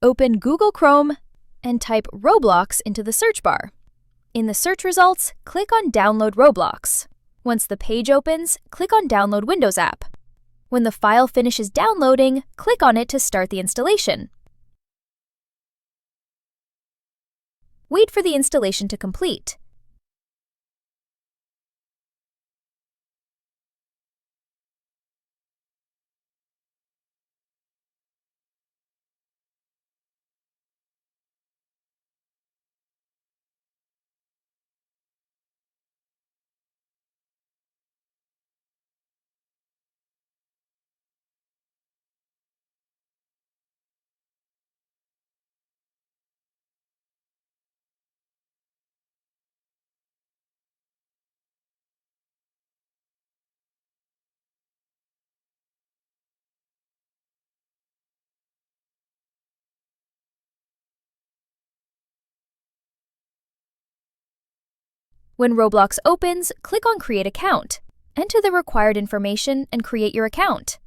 Open Google Chrome and type Roblox into the search bar. In the search results, click on Download Roblox. Once the page opens, click on Download Windows app. When the file finishes downloading, click on it to start the installation. Wait for the installation to complete. When Roblox opens, click on Create Account. Enter the required information and create your account.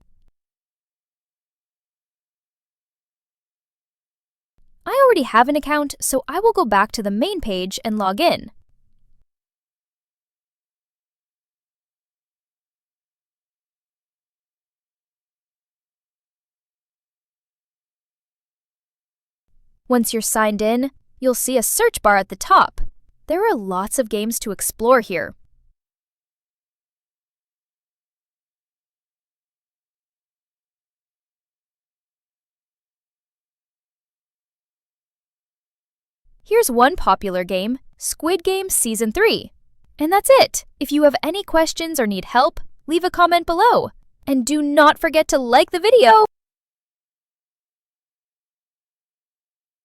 I already have an account, so I will go back to the main page and log in. Once you're signed in, you'll see a search bar at the top. There are lots of games to explore here. Here's one popular game, Squid Game Season 3. And that's it! If you have any questions or need help, leave a comment below. And do not forget to like the video!